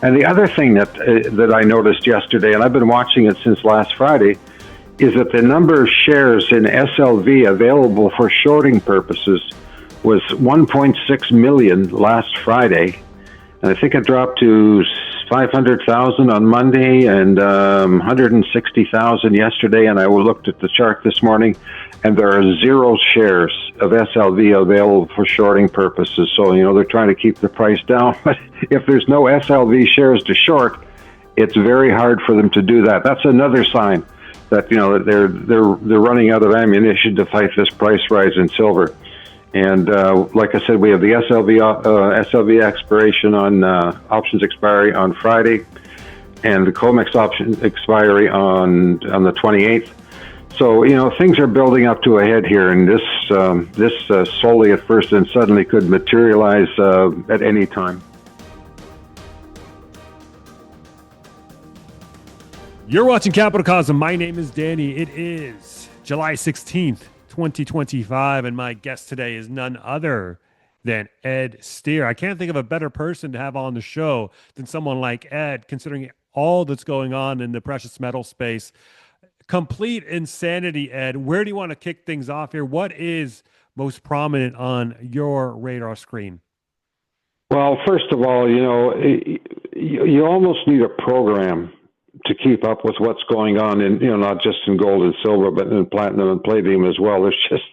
And the other thing that I noticed yesterday, and I've been watching it since last Friday, is that the number of shares in SLV available for shorting purposes was 1.6 million last Friday, and I think it dropped to 500,000 on Monday and 160,000 yesterday. And I looked at the chart this morning, and there are 0 shares of SLV available for shorting purposes. So, they're trying to keep the price down. But if there's no SLV shares to short, it's very hard for them to do that. That's another sign that, that they're running out of ammunition to fight this price rise in silver. And like I said, we have the SLV expiration on options expiry on Friday, and the COMEX option expiry on the 28th. So things are building up to a head here, and this slowly at first and suddenly could materialize at any time. You're watching CapitalCosm. My name is Danny. It is July 16th. 2025, and my guest today is none other than Ed Steer. I can't think of a better person to have on the show than someone like Ed, considering all that's going on in the precious metal space. Complete insanity, Ed. Where do you want to kick things off here? What is most prominent on your radar screen? Well, first of all, you almost need a program to keep up with what's going on in, not just in gold and silver, but in platinum and palladium as well. There's just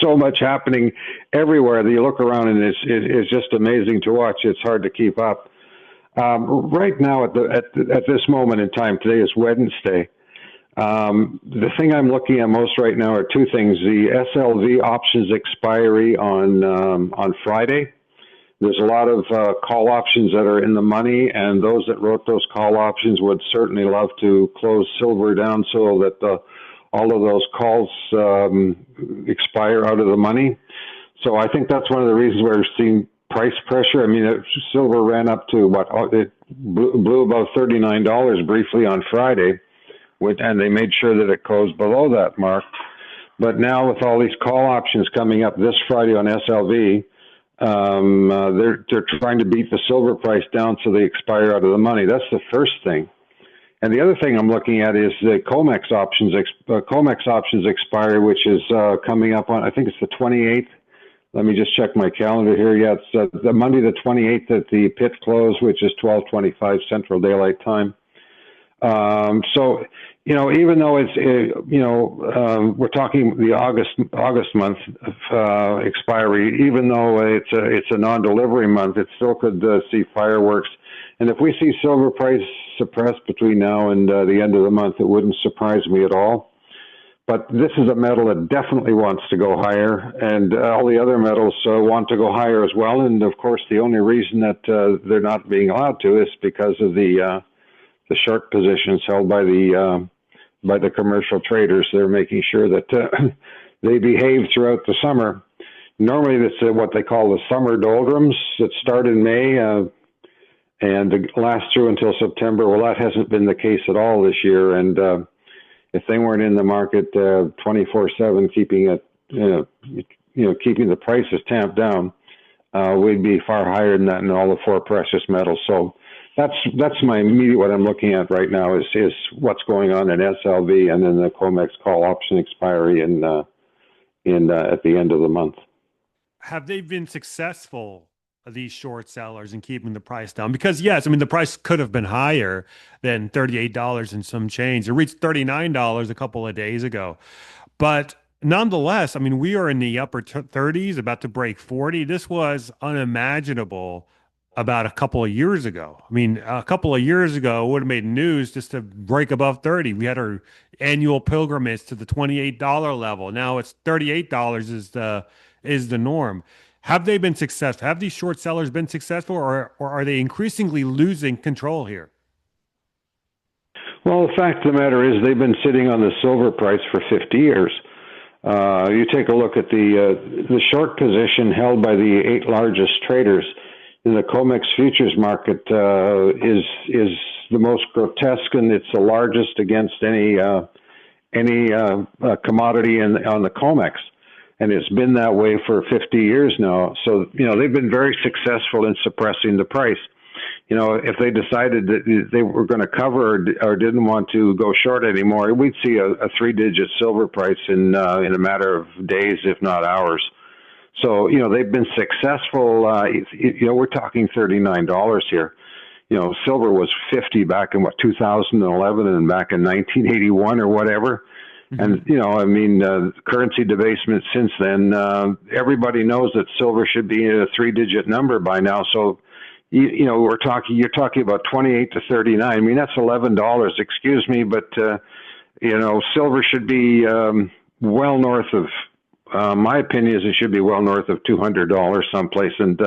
so much happening everywhere that you look around, and it's just amazing to watch. It's hard to keep up. Right now, at this moment in time, today is Wednesday. The thing I'm looking at most right now are two things: the SLV options expiry on Friday. There's a lot of call options that are in the money, and those that wrote those call options would certainly love to close silver down so that all of those calls expire out of the money. So I think that's one of the reasons we're seeing price pressure. I mean, silver ran up to it blew above $39 briefly on Friday, and they made sure that it closed below that mark. But now with all these call options coming up this Friday on SLV, they're trying to beat the silver price down so they expire out of the money. That's the first thing. And the other thing I'm looking at is the COMEX options expiry, which is coming up on, I think it's the 28th. Let me just check my calendar here. Yeah, it's the Monday the 28th at the pit close, which is 12:25 Central Daylight Time. So, even though it's, we're talking the August month expiry, even though it's a non-delivery month, it still could see fireworks. And if we see silver price suppressed between now and the end of the month, it wouldn't surprise me at all. But this is a metal that definitely wants to go higher, and all the other metals want to go higher as well. And of course, the only reason that they're not being allowed to is because of the short positions held by the commercial traders. They're making sure that they behave throughout the summer. Normally, that's what they call the summer doldrums that start in May and last through until September. Well, that hasn't been the case at all this year. And if they weren't in the market 24/7, keeping it, keeping the prices tamped down, we'd be far higher than that in all the four precious metals. So that's my immediate what I'm looking at right now is what's going on in SLV and then the COMEX call option expiry at the end of the month. Have they been successful, these short sellers, in keeping the price down? Because yes, I mean, the price could have been higher than $38 and some change. It reached $39 a couple of days ago, but nonetheless, I mean, we are in the upper 30s, about to break 40. This was unimaginable about a couple of years ago. I mean, a couple of years ago, it would have made news just to break above 30. We had our annual pilgrimage to the $28 level. Now it's $38 is the norm. Have they been successful? Have these short sellers been successful, or are they increasingly losing control here? Well, the fact of the matter is they've been sitting on the silver price for 50 years. You take a look at the short position held by the 8 largest traders in the COMEX futures market is the most grotesque, and it's the largest against any commodity on the COMEX. And it's been that way for 50 years now. So, they've been very successful in suppressing the price. if they decided that they were going to cover or didn't want to go short anymore, we'd see a three-digit silver price in a matter of days, if not hours. So, they've been successful. We're talking $39 here. Silver was 50 back in 2011 and back in 1981 or whatever. And, currency debasement since then, everybody knows that silver should be a three-digit number by now. So, you're talking about 28 to 39. I mean, that's $11, excuse me, but, silver should be well north of, my opinion is it should be well north of $200 someplace. And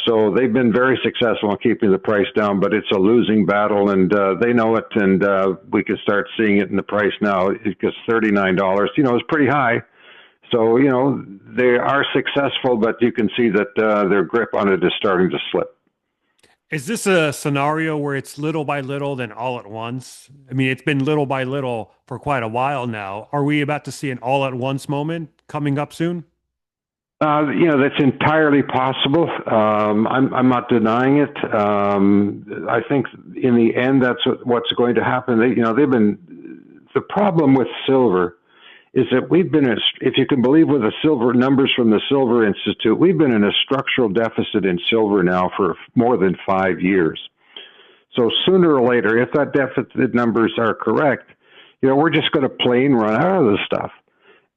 so they've been very successful in keeping the price down, but it's a losing battle, and they know it, and we can start seeing it in the price now because $39, is pretty high. So, they are successful, but you can see that their grip on it is starting to slip. Is this a scenario where it's little by little, then all at once? I mean, it's been little by little for quite a while now. Are we about to see an all at once moment coming up soon? That's entirely possible. I'm not denying it. I think in the end, that's what's going to happen. The problem with silver is that we've been, if you can believe with the silver numbers from the Silver Institute, we've been in a structural deficit in silver now for more than 5 years. So sooner or later, if that deficit numbers are correct, we're just going to plain run out of this stuff.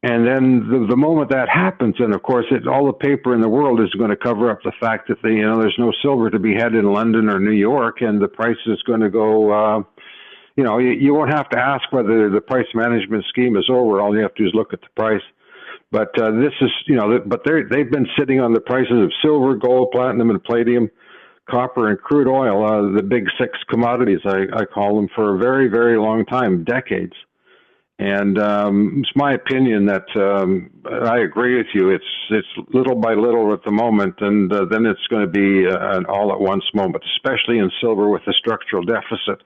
And then the moment that happens, and of course, all the paper in the world is going to cover up the fact that there's no silver to be had in London or New York, and the price is going to go. You won't have to ask whether the price management scheme is over. All you have to do is look at the price. But this is, but they've been sitting on the prices of silver, gold, platinum, and palladium, copper, and crude oil, the big six commodities, I call them, for a very, very long time, decades. And it's my opinion that I agree with you. It's little by little at the moment, and then it's going to be an all-at-once moment, especially in silver with the structural deficit.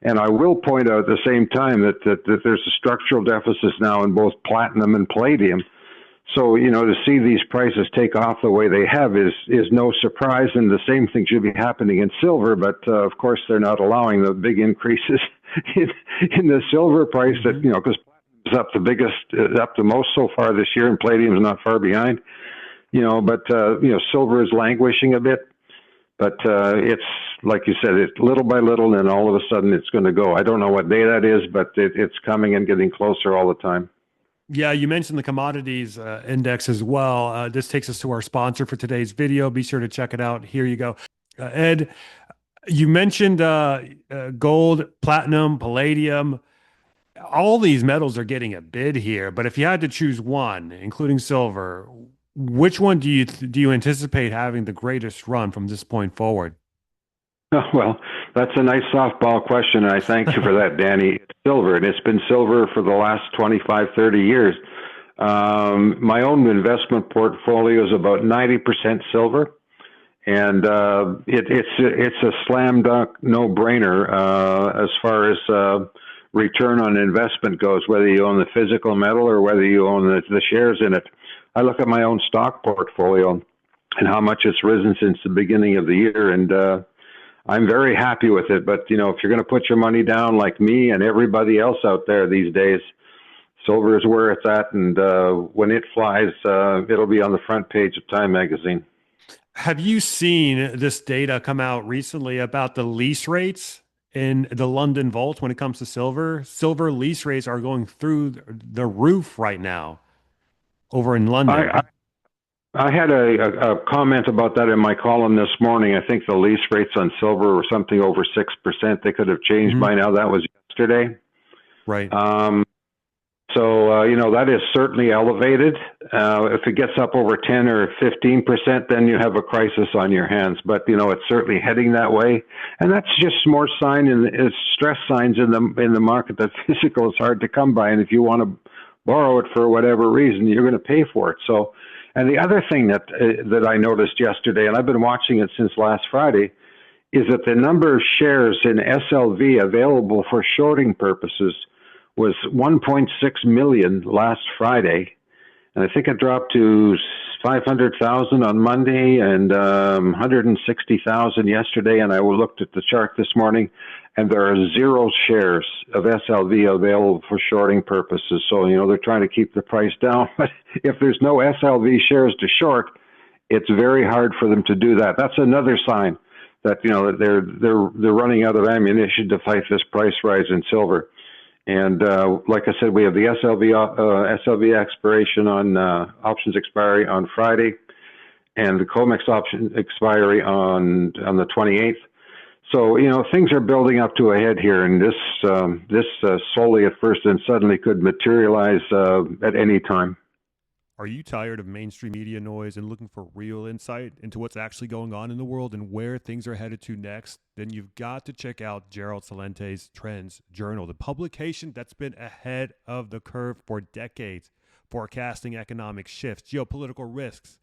And I will point out at the same time that there's a structural deficit now in both platinum and palladium. So, to see these prices take off the way they have is no surprise, and the same thing should be happening in silver, but of course they're not allowing the big increases in the silver price that, because platinum is up the biggest, up the most so far this year, and palladium is not far behind, but silver is languishing a bit. But it's, like you said, it's little by little, and all of a sudden it's going to go. I don't know what day that is, but it's coming and getting closer all the time. Yeah, you mentioned the commodities index as well. This takes us to our sponsor for today's video. Be sure to check it out. Here you go. Ed, you mentioned gold, platinum, palladium. All these metals are getting a bid here, but if you had to choose one, including silver, which one do you anticipate having the greatest run from this point forward? Well, that's a nice softball question, and I thank you for that, Danny. It's silver, and it's been silver for the last 25, 30 years. My own investment portfolio is about 90% silver, and it's a slam dunk, no-brainer as far as return on investment goes, whether you own the physical metal or whether you own the shares in it. I look at my own stock portfolio and how much it's risen since the beginning of the year, and I'm very happy with it. But, if you're going to put your money down like me and everybody else out there these days, silver is where it's at. And when it flies, it'll be on the front page of Time magazine. Have you seen this data come out recently about the lease rates in the London Vault when it comes to silver? Silver lease rates are going through the roof right now over in London. I had a comment about that in my column this morning. I think the lease rates on silver were something over 6%. They could have changed by now. That was yesterday. Right. So, that is certainly elevated. If it gets up over 10 or 15%, then you have a crisis on your hands. But, it's certainly heading that way. And that's just more stress signs in the market that physical is hard to come by. And if you want to borrow it for whatever reason, you're going to pay for it. So, and the other thing that I noticed yesterday, and I've been watching it since last Friday, is that the number of shares in SLV available for shorting purposes was 1.6 million last Friday, and I think it dropped to 500,000 on Monday and 160,000 yesterday. And I looked at the chart this morning, and there are 0 shares of SLV available for shorting purposes. So, they're trying to keep the price down. But if there's no SLV shares to short, it's very hard for them to do that. That's another sign that, that they're running out of ammunition to fight this price rise in silver. And like I said, we have the SLV expiration on options expiry on Friday, and the COMEX option expiry on the 28th. So things are building up to a head here, and this slowly at first and suddenly could materialize at any time. Are you tired of mainstream media noise and looking for real insight into what's actually going on in the world and where things are headed to next? Then you've got to check out Gerald Celente's Trends Journal, the publication that's been ahead of the curve for decades, forecasting economic shifts, geopolitical risks,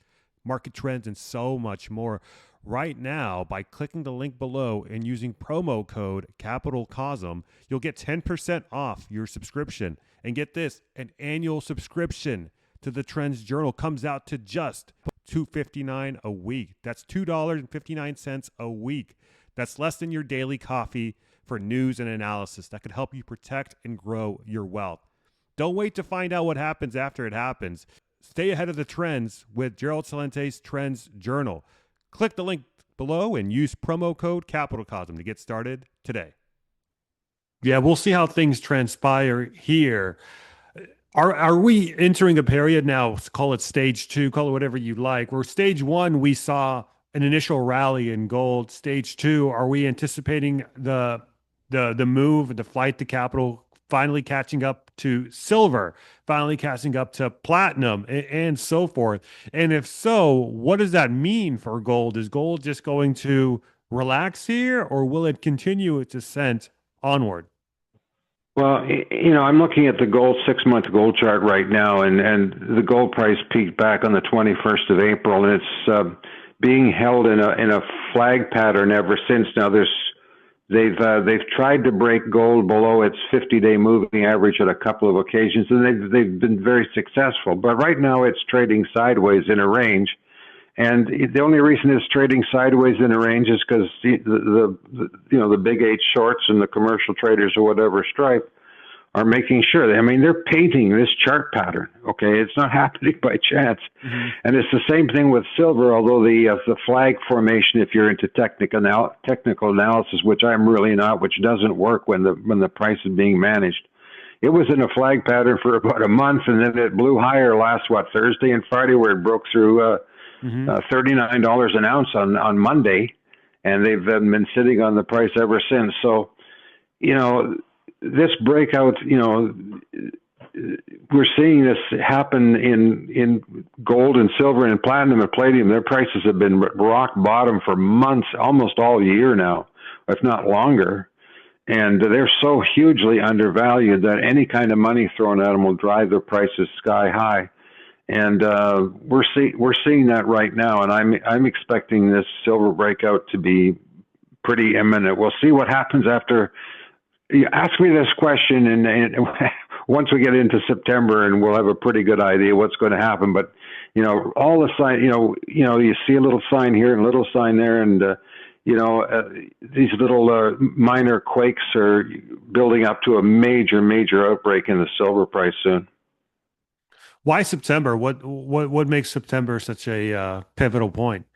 market trends, and so much more. Right now, by clicking the link below and using promo code CapitalCosm, you'll get 10% off your subscription. And get this, an annual subscription to the Trends Journal comes out to just $2.59 a week. That's $2.59 a week. That's less than your daily coffee for news and analysis that could help you protect and grow your wealth. Don't wait to find out what happens after it happens. Stay ahead of the trends with Gerald Celente's Trends Journal. Click the link below and use promo code CapitalCosm to get started today. Yeah, we'll see how things transpire here. Are we entering a period now, call it stage 2, call it whatever you like, where stage 1, we saw an initial rally in gold. Stage 2, are we anticipating the move, the flight to capital, finally catching up to silver, finally catching up to platinum, and so forth? And if so, what does that mean for gold? Is gold just going to relax here, or will it continue its ascent onward? Well, I'm looking at the gold 6-month gold chart right now, and the gold price peaked back on the 21st of April, and it's being held in a flag pattern ever since. Now, they've tried to break gold below its 50-day moving average at a couple of occasions, and they've been very successful. But right now, it's trading sideways in a range. And the only reason it's trading sideways in a range is because the big 8 shorts and the commercial traders or whatever stripe are making sure. They're painting this chart pattern. Okay, it's not happening by chance. Mm-hmm. And it's the same thing with silver. Although the flag formation, if you're into technical analysis, which I'm really not, which doesn't work when the price is being managed. It was in a flag pattern for about a month, and then it blew higher last Thursday and Friday, where it broke through. $39 an ounce on Monday, and they've been sitting on the price ever since. So, this breakout, we're seeing this happen in gold and silver and platinum and palladium. Their prices have been rock bottom for months, almost all year now, if not longer. And they're so hugely undervalued that any kind of money thrown at them will drive their prices sky high. And we're seeing that right now, and I'm expecting this silver breakout to be pretty imminent. We'll see what happens after. You ask me this question, and once we get into September, and we'll have a pretty good idea what's going to happen. But all the sign, you see a little sign here and a little sign there, and these little minor quakes are building up to a major outbreak in the silver price soon. Why September? What makes September such a pivotal point?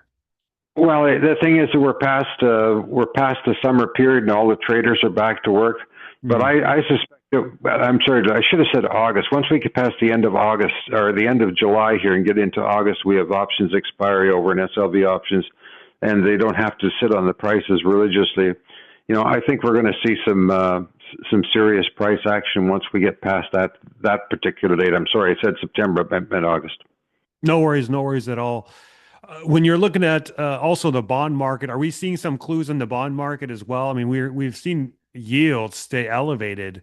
Well, the thing is that we're past the summer period, and all the traders are back to work. But I suspect I'm sorry, I should have said August. Once we get past the end of August or the end of July here and get into August, we have options expiry over in SLV options, and they don't have to sit on the prices religiously. I think we're going to see some serious price action once we get past that particular date. I'm sorry, I said September, I meant August. No worries at all. When you're looking at also the bond market, are we seeing some clues in the bond market as well? We've seen yields stay elevated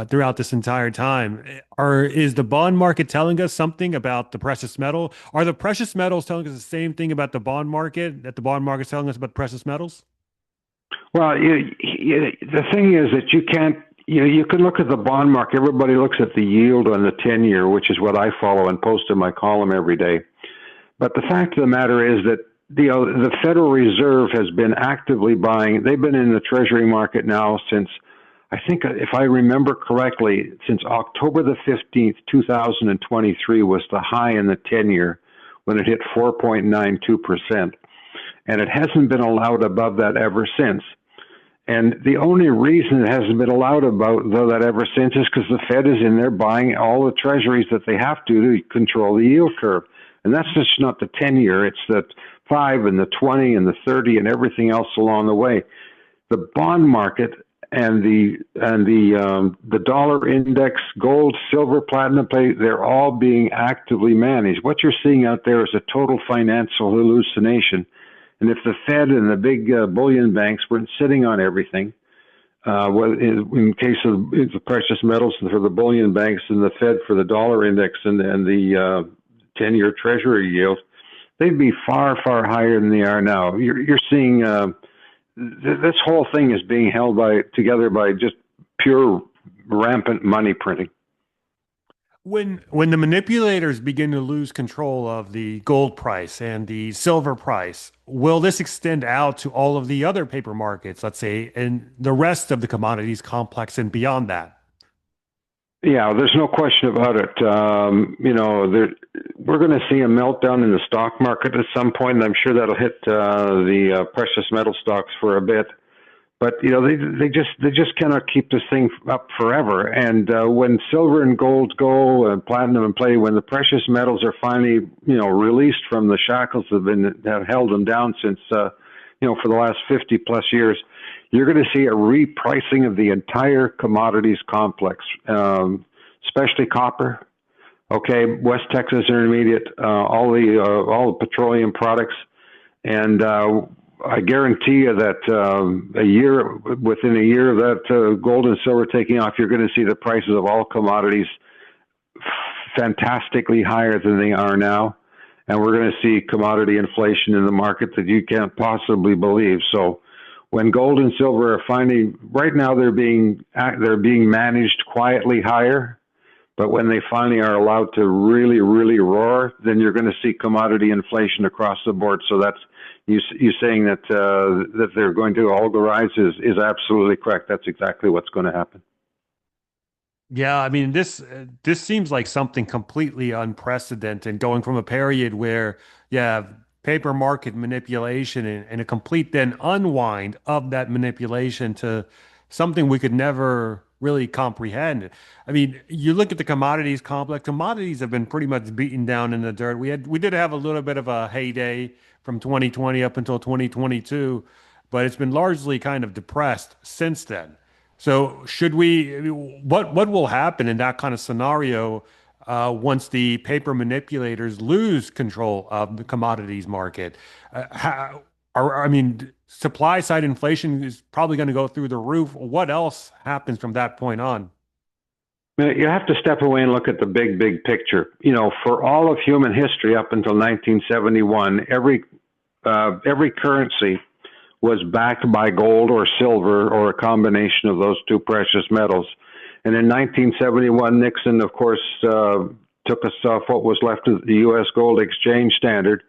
throughout this entire time. Is the bond market telling us something about the precious metal? Are the precious metals telling us the same thing about the bond market that the bond market is telling us about precious metals? Well, the thing is that you you can look at the bond market. Everybody looks at the yield on the 10-year, which is what I follow and post in my column every day. But the fact of the matter is that the Federal Reserve has been actively buying. They've been in the Treasury market now since, I think, if I remember correctly, since October the 15th, 2023 was the high in the 10-year when it hit 4.92%. And it hasn't been allowed above that ever since. And the only reason it hasn't been allowed above that ever since is because the Fed is in there buying all the treasuries that they have to control the yield curve. And that's just not the 10-year, it's the 5 and the 20 and the 30 and everything else along the way. The bond market and the dollar index, gold, silver, platinum, plate, they're all being actively managed. What you're seeing out there is a total financial hallucination. And if the Fed and the big bullion banks weren't sitting on everything, in case of the precious metals for the bullion banks and the Fed for the dollar index and the 10-year Treasury yield, they'd be far, far higher than they are now. You're seeing this whole thing is being held together by just pure rampant money printing. When the manipulators begin to lose control of the gold price and the silver price, will this extend out to all of the other paper markets, let's say, and the rest of the commodities complex and beyond that? Yeah, there's no question about it. We're going to see a meltdown in the stock market at some point, and I'm sure that'll hit the precious metal stocks for a bit. But they just cannot keep this thing up forever. And when silver and gold go, and platinum and plate, when the precious metals are finally released from the shackles that have held them down since for the last 50 plus years, you're going to see a repricing of the entire commodities complex, especially copper. Okay, West Texas Intermediate, all the petroleum products, and I guarantee you that within a year of that gold and silver taking off, you're going to see the prices of all commodities fantastically higher than they are now. And we're going to see commodity inflation in the market that you can't possibly believe. So when gold and silver are finally, right now they're being managed quietly higher. But when they finally are allowed to really, really roar, then you're going to see commodity inflation across the board. So that's, you saying that they're going to all go rise is absolutely correct. That's exactly what's going to happen. Yeah, I mean, this seems like something completely unprecedented, going from a period where you have paper market manipulation and a complete then unwind of that manipulation to something we could never really comprehend. I mean, you look at the commodities complex, commodities have been pretty much beaten down in the dirt. We did have a little bit of a heyday from 2020 up until 2022, but it's been largely kind of depressed since then. So what will happen in that kind of scenario once the paper manipulators lose control of the commodities market? Supply side inflation is probably going to go through the roof. What else happens from that point on? You have to step away and look at the big, big picture. For all of human history up until 1971, every currency was backed by gold or silver or a combination of those two precious metals. And in 1971, Nixon, of course, took us off what was left of the U.S. gold exchange standard.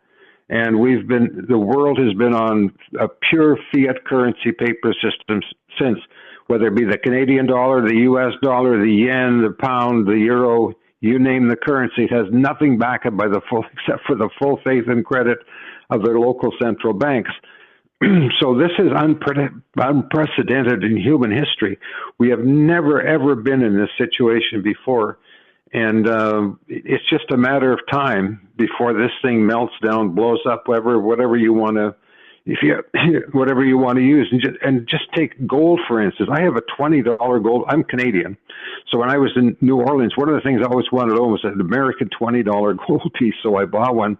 And the world has been on a pure fiat currency paper system since, whether it be the Canadian dollar, the U.S. dollar, the yen, the pound, the euro, you name the currency, it has nothing backed by except for the full faith and credit of their local central banks. So this is unprecedented in human history. We have never, ever been in this situation before. And it's just a matter of time before this thing melts down, blows up, whatever you want to, whatever you want to use. And just take gold, for instance. I have a $20 gold. I'm Canadian. So when I was in New Orleans, one of the things I always wanted to own was an American $20 gold piece. So I bought one.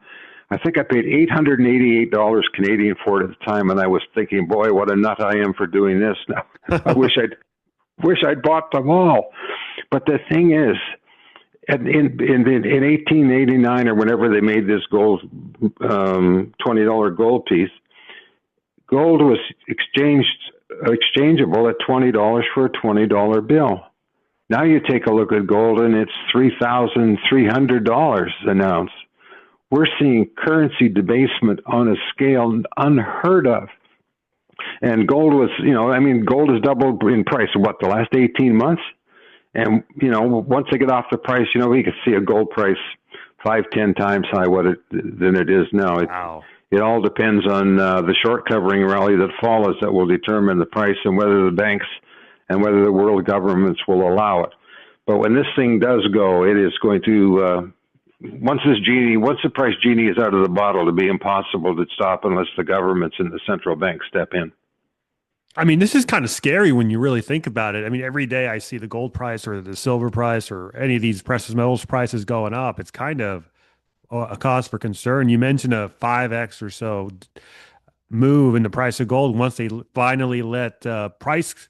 I think I paid $888 Canadian for it at the time, and I was thinking, boy, what a nut I am for doing this now. I wish I'd bought them all. But the thing is, in 1889 or whenever they made this gold $20 gold piece, gold was exchanged exchangeable at $20 for a $20 bill. Now you take a look at gold and it's $3,300 an ounce. We're seeing currency debasement on a scale unheard of. And gold was, gold has doubled in price in the last 18 months? And, once they get off the price, we could see a gold price 5-10 times high than it is now. Wow. It all depends on the short covering rally that follows that will determine the price and whether the banks and whether the world governments will allow it. But when this thing does go, it is going to, once the price genie is out of the bottle, it'll be impossible to stop unless the governments and the central banks step in. I mean, this is kind of scary when you really think about it. I mean, every day I see the gold price or the silver price or any of these precious metals prices going up. It's kind of a cause for concern. You mentioned a 5x or so move in the price of gold once they finally let price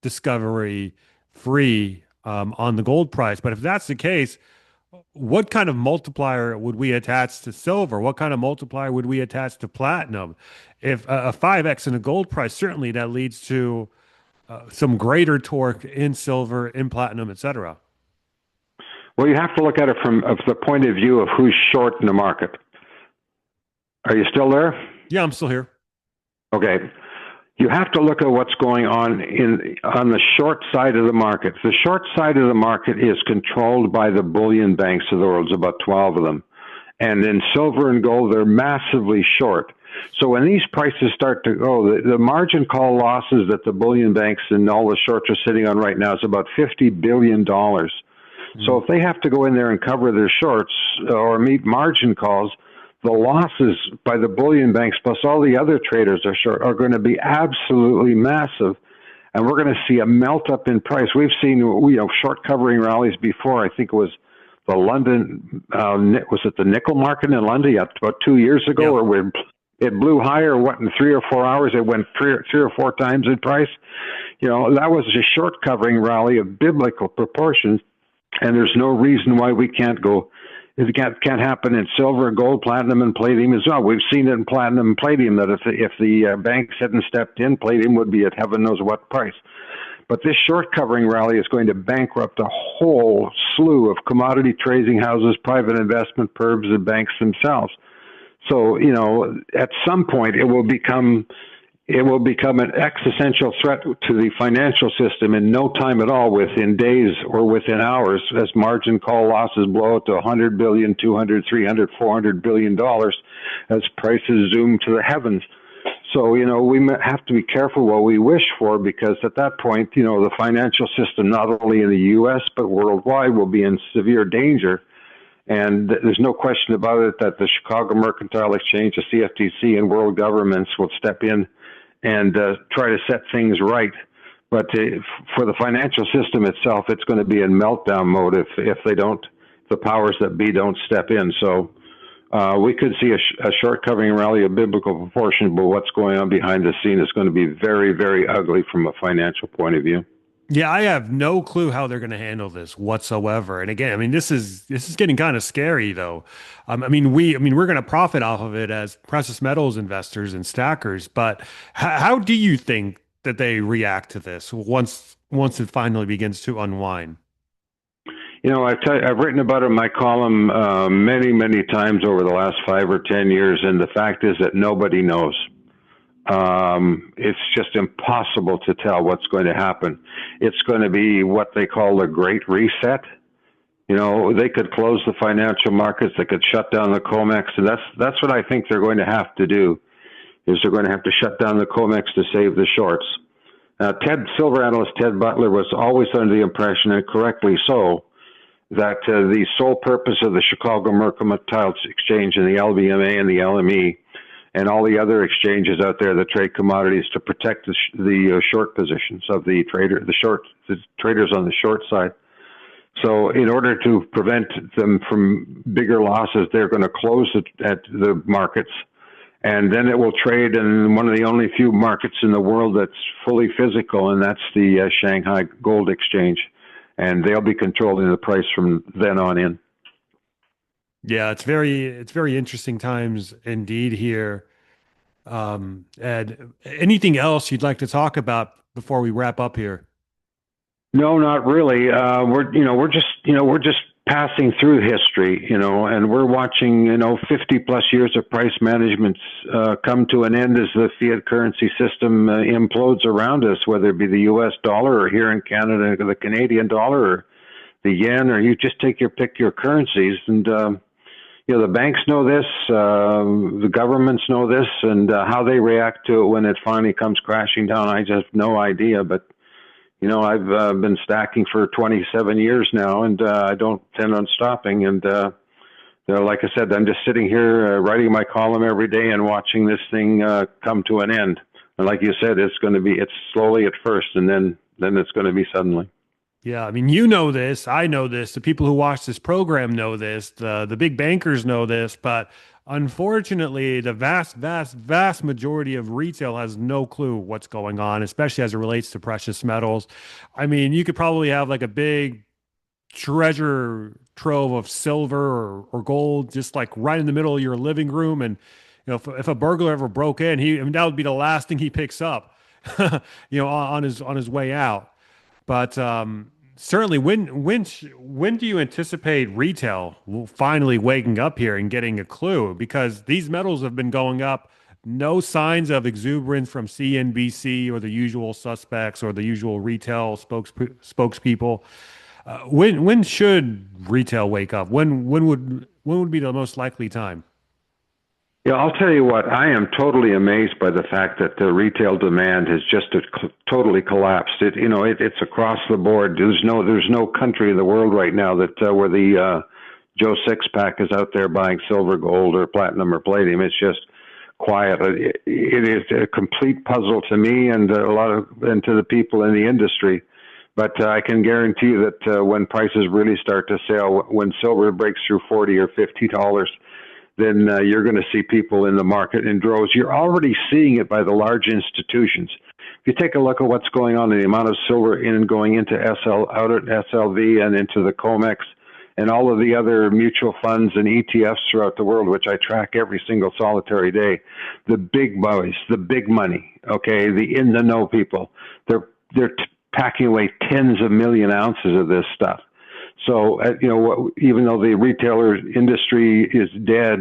discovery free on the gold price. But if that's the case, what kind of multiplier would we attach to silver? What kind of multiplier would we attach to platinum? If a 5x in the gold price, certainly that leads to some greater torque in silver, in platinum, et cetera. Well, you have to look at it from the point of view of who's short in the market. Are you still there? Yeah, I'm still here. Okay. You have to look at what's going on on the short side of the market. The short side of the market is controlled by the bullion banks of the world. There's about 12 of them. And in silver and gold, they're massively short. So when these prices start to go, the margin call losses that the bullion banks and all the shorts are sitting on right now is about $50 billion. So if they have to go in there and cover their shorts or meet margin calls, the losses by the bullion banks plus all the other traders are short are going to be absolutely massive. And we're going to see a melt up in price. We've seen, short covering rallies before. I think it was the London, was it the nickel market in London about 2 years ago, Yep. where it blew higher, in 3 or 4 hours, it went three or four times in price. That was a short covering rally of biblical proportions. And there's no reason why we can't go. It can't happen in silver, gold, platinum, and palladium as well. We've seen it in platinum and palladium that if the banks hadn't stepped in, palladium would be at heaven knows what price. But this short covering rally is going to bankrupt a whole slew of commodity trading houses, private investment firms, and banks themselves. So, at some point it will become an existential threat to the financial system in no time at all, within days or within hours, as margin call losses blow out to $100 billion, $200, $300, $400 billion as prices zoom to the heavens. So, we have to be careful what we wish for, because at that point, the financial system, not only in the U.S., but worldwide, will be in severe danger. And there's no question about it that the Chicago Mercantile Exchange, the CFTC, and world governments will step in and try to set things right. But for the financial system itself, it's going to be in meltdown mode if they don't, the powers that be don't step in. So we could see a short covering rally of biblical proportion, but what's going on behind the scene is going to be very, very ugly from a financial point of view. Yeah, I have no clue how they're going to handle this whatsoever. And again, I mean, this is getting kind of scary, though. We're going to profit off of it as precious metals investors and stackers. But how do you think that they react to this once it finally begins to unwind? I've written about it in my column many, many times over the last 5 or 10 years, and the fact is that nobody knows. It's just impossible to tell what's going to happen. It's going to be what they call the Great Reset. They could close the financial markets. They could shut down the COMEX, and that's what I think they're going to have to do. Is they're going to have to shut down the COMEX to save the shorts. Silver analyst Ted Butler was always under the impression, and correctly so, that the sole purpose of the Chicago Mercantile Exchange and the LBMA and the LME and all the other exchanges out there that trade commodities to protect the short positions of the traders on the short side. So in order to prevent them from bigger losses, they're going to close it at the markets, and then it will trade in one of the only few markets in the world that's fully physical, and that's the Shanghai Gold Exchange, and they'll be controlling the price from then on in. Yeah, it's very interesting times indeed here. And anything else you'd like to talk about before we wrap up here? No, not really. We're just passing through history, and we're watching, 50 plus years of price management come to an end as the fiat currency system implodes around us, whether it be the U.S. dollar or here in Canada, the Canadian dollar or the yen, or you just pick your currencies. And, the banks know this, the governments know this, and how they react to it when it finally comes crashing down, I just have no idea. But I've been stacking for 27 years now, and I don't intend on stopping. And like I said, I'm just sitting here writing my column every day and watching this thing come to an end. And like you said, it's slowly at first, and then it's going to be suddenly. Yeah, I mean, you know this, I know this, the people who watch this program know this, the big bankers know this, but unfortunately, the vast majority of retail has no clue what's going on, especially as it relates to precious metals. I mean, you could probably have like a big treasure trove of silver or gold just like right in the middle of your living room, and if a burglar ever broke in, I mean, that would be the last thing he picks up, on his way out. But certainly, when do you anticipate retail finally waking up here and getting a clue? Because these metals have been going up, no signs of exuberance from CNBC or the usual suspects or the usual retail spokespeople. When should retail wake up? When would be the most likely time? Yeah, I'll tell you what, I am totally amazed by the fact that the retail demand has just totally collapsed. It's across the board. There's no country in the world right now that where the Joe Sixpack is out there buying silver, gold, or platinum or palladium. It's just quiet. It is a complete puzzle to me and and to the people in the industry. But I can guarantee you that when prices really start to sail, when silver breaks through $40 or $50, then you're going to see people in the market in droves. You're already seeing it by the large institutions. If you take a look at what's going on, the amount of silver in and going into out at SLV and into the COMEX and all of the other mutual funds and ETFs throughout the world, which I track every single solitary day, the big boys, the big money, okay, the in the know people, they're packing away tens of million ounces of this stuff. So, even though the retailer industry is dead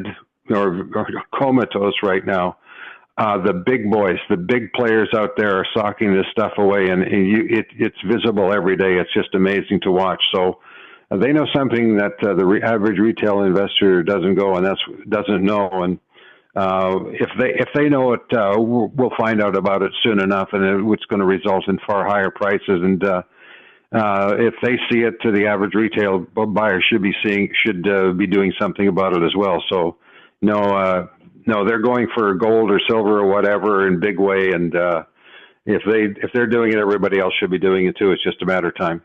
or comatose right now, the big boys, the big players out there are socking this stuff away, and it's visible every day. It's just amazing to watch. So they know something that the average retail investor doesn't know. And if they know it, we'll find out about it soon enough, and it's going to result in far higher prices. And if they see it, the average retail buyer should be doing something about it as well. So, no, they're going for gold or silver or whatever in big way, and if they're doing it, everybody else should be doing it too. It's just a matter of time.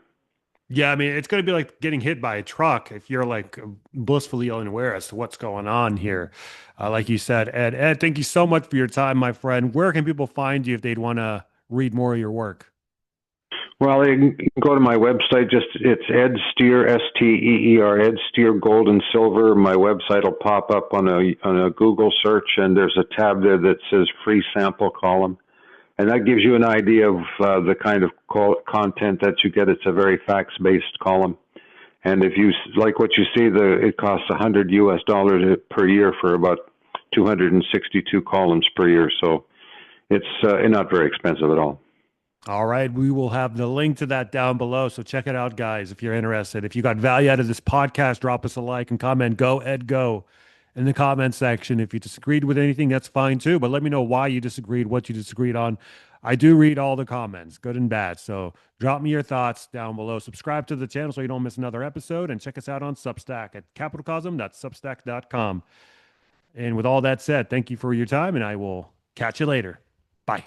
Yeah, I mean, it's going to be like getting hit by a truck if you're like blissfully unaware as to what's going on here. Like you said, Ed. Ed, thank you so much for your time, my friend. Where can people find you if they'd want to read more of your work? Well, you can go to my website. It's Ed Steer, Steer, Ed Steer Gold and Silver. My website will pop up on a Google search, and there's a tab there that says Free Sample Column, and that gives you an idea of the kind of content that you get. It's a very facts-based column, and if you like what you see, it costs $100 per year for about 262 columns per year. So it's not very expensive at all. All right. We will have the link to that down below. So check it out, guys, if you're interested. If you got value out of this podcast, drop us a like and comment. Go, Ed, go in the comment section. If you disagreed with anything, that's fine too. But let me know why you disagreed, what you disagreed on. I do read all the comments, good and bad. So drop me your thoughts down below. Subscribe to the channel so you don't miss another episode. And check us out on Substack at capitalcosm.substack.com. And with all that said, thank you for your time, and I will catch you later. Bye.